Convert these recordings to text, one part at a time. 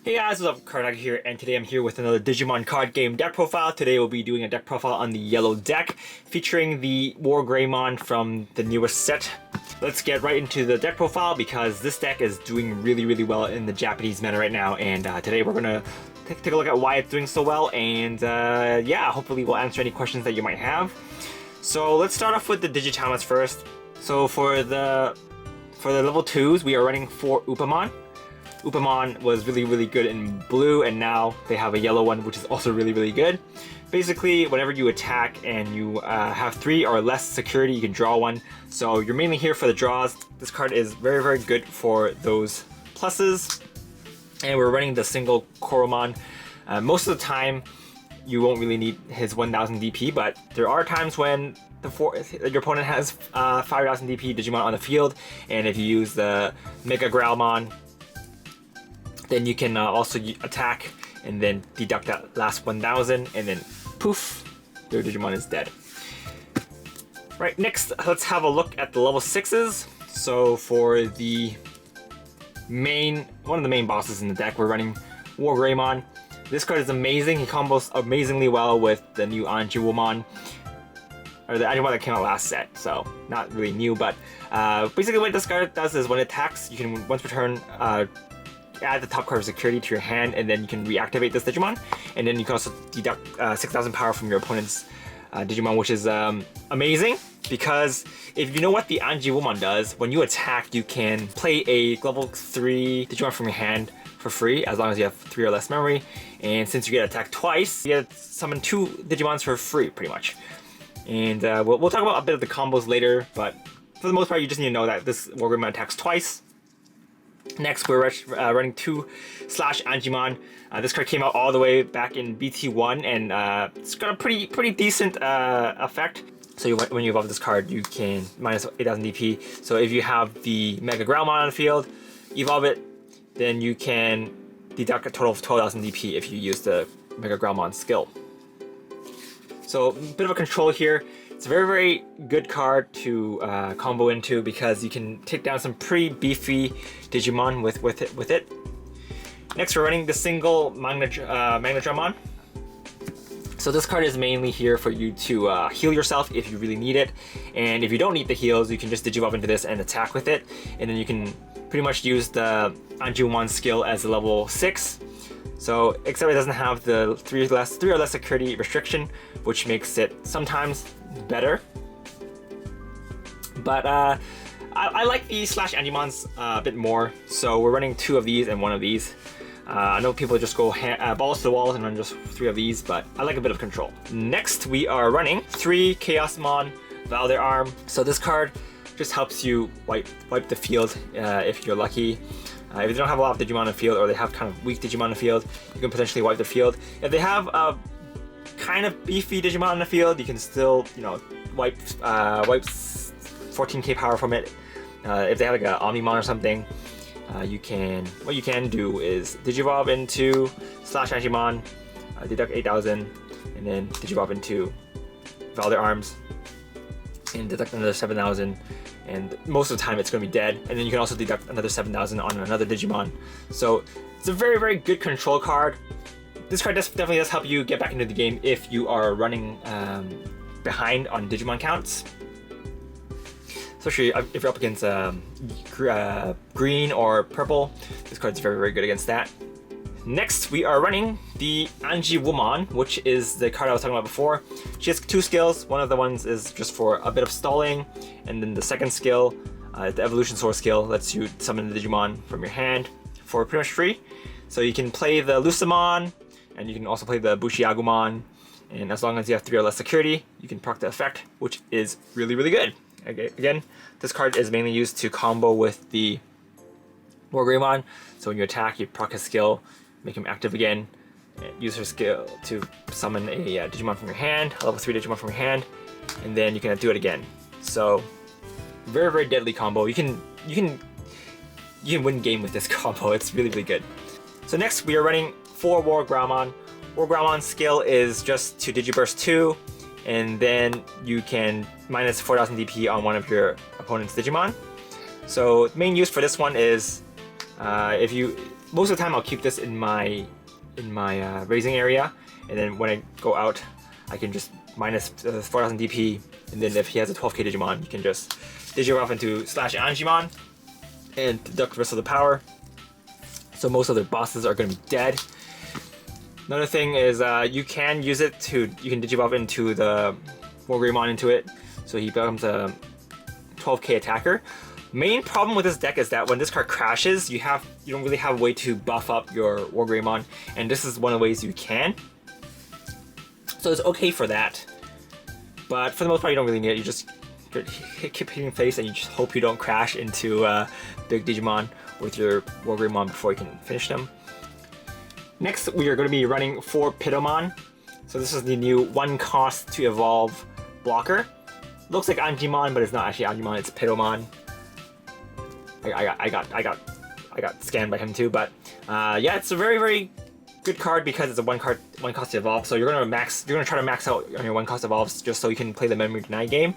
Hey guys, what's up? Karnak here, and today I'm here with another Digimon card game deck profile. Today we'll be doing a deck profile on the yellow deck, featuring the Wargreymon from the newest set. Let's get right into the deck profile because this deck is doing really well in the Japanese meta right now, and today we're gonna take a look at why it's doing so well, and yeah, hopefully we'll answer any questions that you might have. So let's start off with the Digitamons first. So for the level 2s, we are running 4 Upamon. Upamon was really good in blue, and now they have a yellow one, which is also really good. Basically, whenever you attack and you have 3 or less security, you can draw one. So you're mainly here for the draws. This card is very good for those pluses. And we're running the single Koromon. Most of the time, you won't really need his 1000 DP, but there are times when your opponent has 5000 DP Digimon on the field, and if you use the Mega Growlmon, then you can also attack and then deduct that last 1000, and then poof, your Digimon is dead. Right, next let's have a look at the level 6s. So for the one of the main bosses in the deck, we're running Wargreymon. This card is amazing. He combos amazingly well with the new Anjimon, or the Anjimon that came out last set, so not really new, but basically what this card does is when it attacks, you can once per turn add the top card of security to your hand, and then you can reactivate this Digimon, and then you can also deduct 6000 power from your opponent's Digimon, which is amazing, because if you know what the Anjimon does, when you attack, you can play a level 3 Digimon from your hand for free, as long as you have 3 or less memory, and since you get attacked twice, you get to summon 2 Digimons for free, pretty much. And we'll talk about a bit of the combos later, but for the most part, you just need to know that this Wargreymon attacks twice. Next, we're running 2 Anjimon. This card came out all the way back in BT1, and it's got a pretty decent effect. So when you evolve this card, you can minus 8000 DP. So if you have the Mega Growlmon on the field, evolve it, then you can deduct a total of 12,000 DP if you use the Mega Growlmon skill. So a bit of a control here. It's a very good card to combo into because you can take down some pretty beefy Digimon with it. Next, we're running the single Magnadramon. So this card is mainly here for you to heal yourself if you really need it, and if you don't need the heals, you can just Digivolve into this and attack with it, and then you can pretty much use the Anjimon skill as a level 6. So, except it doesn't have the 3 or less security restriction, which makes it sometimes better. But I like the Anjimons a bit more, so we're running 2 of these and 1 of these. I know people just go balls to the walls and run just 3 of these, but I like a bit of control. Next, we are running 3 Chaosmon Valdearm. So this card just helps you wipe the field if you're lucky. If they don't have a lot of Digimon in the field, or they have kind of weak Digimon in the field, you can potentially wipe the field. If they have a kind of beefy Digimon in the field, you can still, wipe 14k power from it. If they have like an Omnimon or something, what you can do is Digivolve into Anjimon, deduct 8000, and then Digivolve into Valdearms, and deduct another 7000. And most of the time it's going to be dead, and then you can also deduct another 7000 on another Digimon. So it's a very good control card. This card definitely does help you get back into the game if you are running behind on Digimon counts, especially if you're up against green or purple. This card's very good against that. Next, we are running the Anjimon, which is the card I was talking about before. She has 2 skills. One of the ones is just for a bit of stalling, and then the second skill, the Evolution Source skill, lets you summon the Digimon from your hand for pretty much free. So you can play the Lucemon, and you can also play the Bushiagumon, and as long as you have 3 or less security, you can proc the effect, which is really good. Again, this card is mainly used to combo with the Wargreymon. So when you attack, you proc his skill, make him active again, and use her skill to summon a Digimon from your hand, a level 3 Digimon from your hand, and then you can do it again. So very deadly combo. You can win game with this combo. It's really good. So next, we are running 4 Wargreymon. Wargreymon skill is just to Digiburst 2, and then you can minus 4000 DP on one of your opponent's Digimon. So main use for this one is if you most of the time I'll keep this in my raising area, and then when I go out, I can just minus 4000 DP, and then if he has a 12k Digimon, you can just Digivolve into /Anjimon and deduct the rest of the power. So most of the bosses are going to be dead. Another thing is you can use it to, you can Digivolve into the Wargreymon into it, so he becomes a 12k attacker. Main problem with this deck is that when this card crashes, you don't really have a way to buff up your Wargreymon, and this is one of the ways you can. So it's okay for that, but for the most part you don't really need it. You just keep hitting face and you just hope you don't crash into big Digimon with your Wargreymon before you can finish them. Next, we are going to be running 4 Pitomon. So this is the new 1 cost to evolve blocker. Looks like Anjimon, but it's not actually Anjimon, it's Pitomon. I got scanned by him too, but yeah, it's a very good card because it's a 1 cost to evolve. So you're gonna try to max out on your 1 cost evolves just so you can play the memory deny game.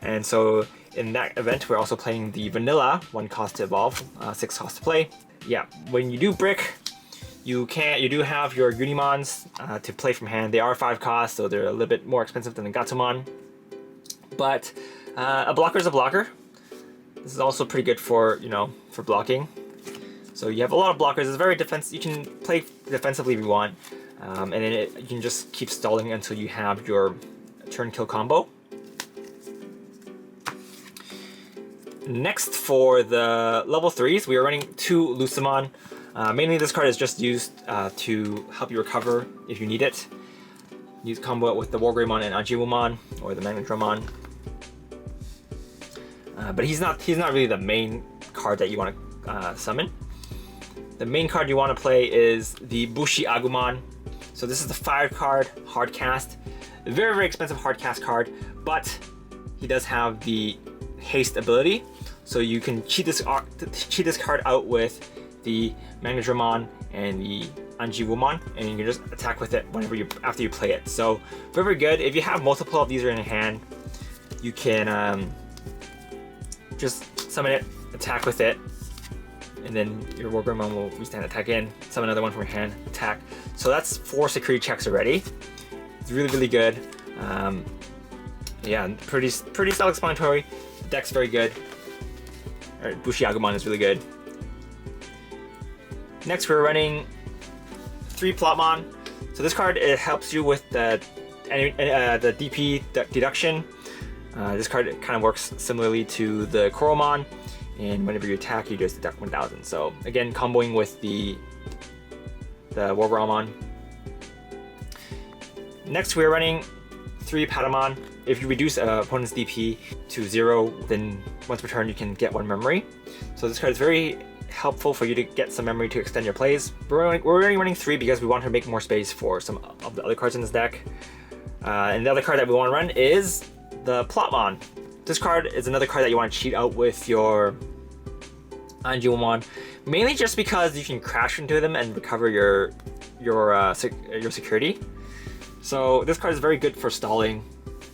And so in that event, we're also playing the vanilla 1 cost to evolve, 6 cost to play. Yeah, when you do brick, you do have your Unimons to play from hand. They are 5 cost, so they're a little bit more expensive than the Gatomon. But a blocker is a blocker. This is also pretty good for, you know, for blocking. So you have a lot of blockers. It's very you can play defensively if you want, and then you can just keep stalling until you have your turn kill combo. Next, for the level 3s, we are running 2 Lucimon. Mainly this card is just used to help you recover if you need it. Use combo it with the Wargreymon and Anjimon or the Magnetramon. But he's not really the main card that you want to summon. The main card you want to play is the Bushi Agumon. So this is the fire card, hard cast. A very expensive hard cast card, but he does have the haste ability. So you can cheat this card out with the Magnetramon and the Anjimon, and you can just attack with it after you play it. So very good. If you have multiple of these in your hand, you can just summon it, attack with it, and then your Wargreymon will restand attack in, summon another one from your hand, attack. So that's 4 security checks already. It's really good. Yeah, pretty self-explanatory. The deck's very good. Alright, Bushi Agumon is really good. Next, we're running 3 Patamon. So this card, it helps you with the DP deduction. This card kind of works similarly to the Coromon, and whenever you attack, you just deduct 1000. So again, comboing with the Wargreymon. Next, we're running 3 Patamon. If you reduce an opponent's DP to 0, then once per turn you can get 1 memory. So this card is very helpful for you to get some memory to extend your plays. We're only running 3 because we want to make more space for some of the other cards in this deck. And the other card that we want to run is the Patamon. This card is another card that you want to cheat out with your Anjimon, mainly just because you can crash into them and recover your security. So this card is very good for stalling.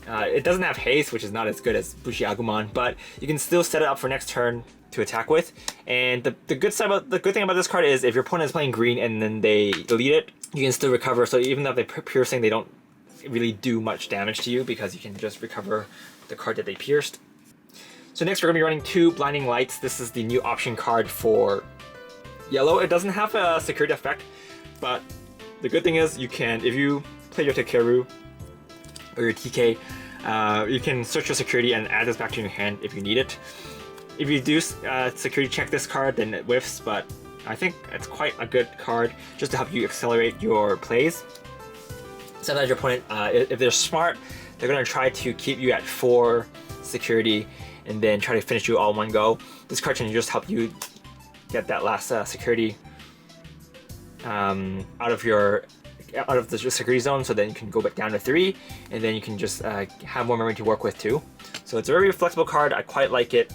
It doesn't have haste, which is not as good as Bushi Agumon, but you can still set it up for next turn to attack with. And the good thing about this card is if your opponent is playing green and then they delete it, you can still recover. So even though they piercing, they don't really do much damage to you because you can just recover the card that they pierced. So next, we're gonna be running 2 Blinding Lights. This is the new option card for yellow. It doesn't have a security effect, but the good thing is you can, if you play your Takeru or your TK, you can search your security and add this back to your hand if you need it. If you do security check this card, then it whiffs, but I think it's quite a good card just to help you accelerate your plays. Sometimes your opponent, if they're smart, they're going to try to keep you at 4 security and then try to finish you all in one go. This card can just help you get that last security out of the security zone, so then you can go back down to 3, and then you can just have more memory to work with too. So it's a very flexible card. I quite like it.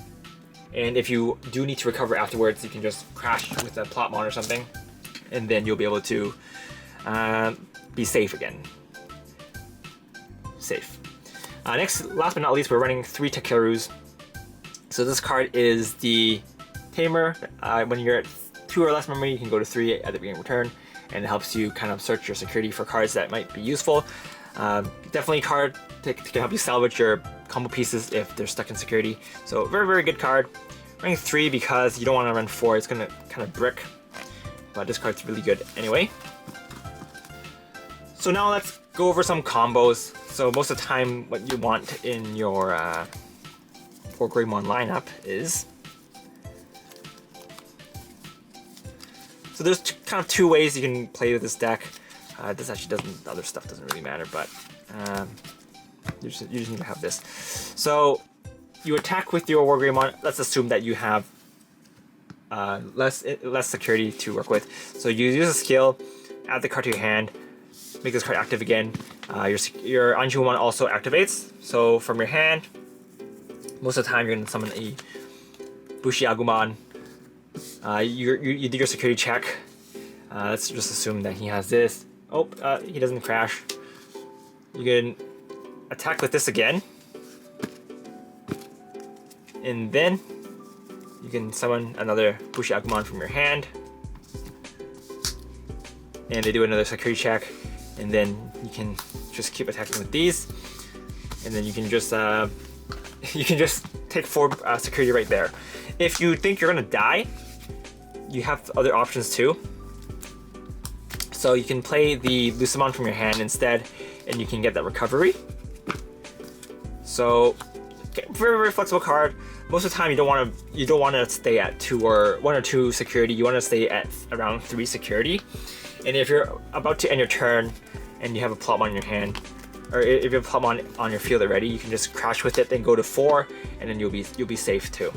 And if you do need to recover afterwards, you can just crash with a Patamon or something, and then you'll be able to be safe again. Safe. Next, last but not least, we're running 3 Takerus. So this card is the Tamer. When you're at 2 or less memory, you can go to 3 at the beginning of turn, and it helps you kind of search your security for cards that might be useful. Definitely a card to help you salvage your combo pieces if they're stuck in security. So very, very good card. Running 3 because you don't want to run 4, it's going to kind of brick. But this card's really good anyway. So now let's go over some combos. So most of the time what you want in your Wargreymon lineup is... So there's kind of 2 ways you can play with this deck. This actually doesn't, the other stuff doesn't really matter, but you just need to have this. So you attack with your Wargreymon. Let's assume that you have less security to work with. So you use a skill, add the card to your hand, make this card active again. Your Anjimon also activates. So from your hand, most of the time you're gonna summon a Agumon. You did your security check. Let's just assume that he has this. Oh, he doesn't crash. You can attack with this again. And then you can summon another Agumon from your hand. And they do another security check. And then you can just keep attacking with these. And then you can just take 4 security right there. If you think you're gonna die, you have other options too. So you can play the Lucimon from your hand instead, and you can get that recovery. So very, very flexible card. Most of the time you don't want to stay at 1 or 2 security. You want to stay at around 3 security. And if you're about to end your turn and you have a Patamon in your hand, or if you have a Patamon on your field already, you can just crash with it, then go to 4, and then you'll be safe too.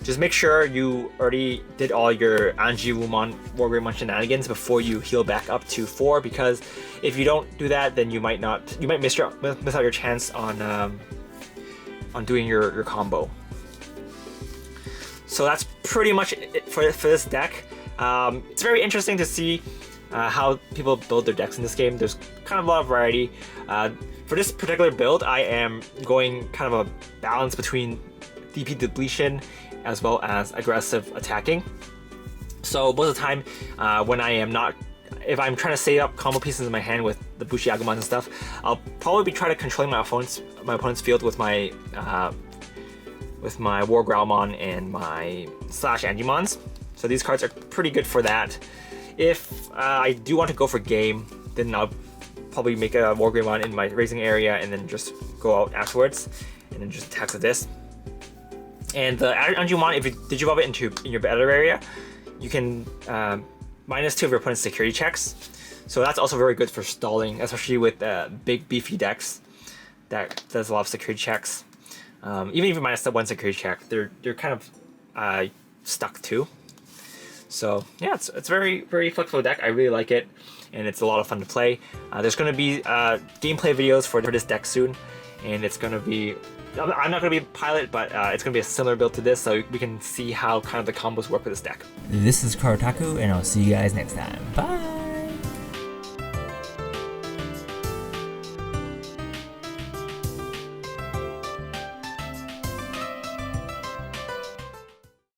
Just make sure you already did all your Anjimon Wargreymon shenanigans before you heal back up to 4, because if you don't do that, then you might miss out your chance on doing your combo. So that's pretty much it for this deck. It's very interesting to see how people build their decks in this game. There's kind of a lot of variety. For this particular build, I am going kind of a balance between DP depletion as well as aggressive attacking. So most of the time, when I am not, if I'm trying to save up combo pieces in my hand with the Agumon and stuff, I'll probably be trying to controlling my opponent's field with my Wargreymon and my Anjimons. So these cards are pretty good for that. If I do want to go for game, then I'll probably make a Wargreymon in my raising area and then just go out afterwards and then just attack with this. And the Anjimon, if you digivolve it in your battle area, you can -2 of your opponent's security checks. So that's also very good for stalling, especially with big beefy decks that does a lot of security checks. Even if you -1 security check, they're kind of stuck too. So yeah, it's very, very flexible deck. I really like it, and it's a lot of fun to play. There's going to be gameplay videos for this deck soon, and it's going to be, I'm not going to be pilot, but it's going to be a similar build to this, so we can see how kind of the combos work with this deck. This is Karataku, and I'll see you guys next time. Bye!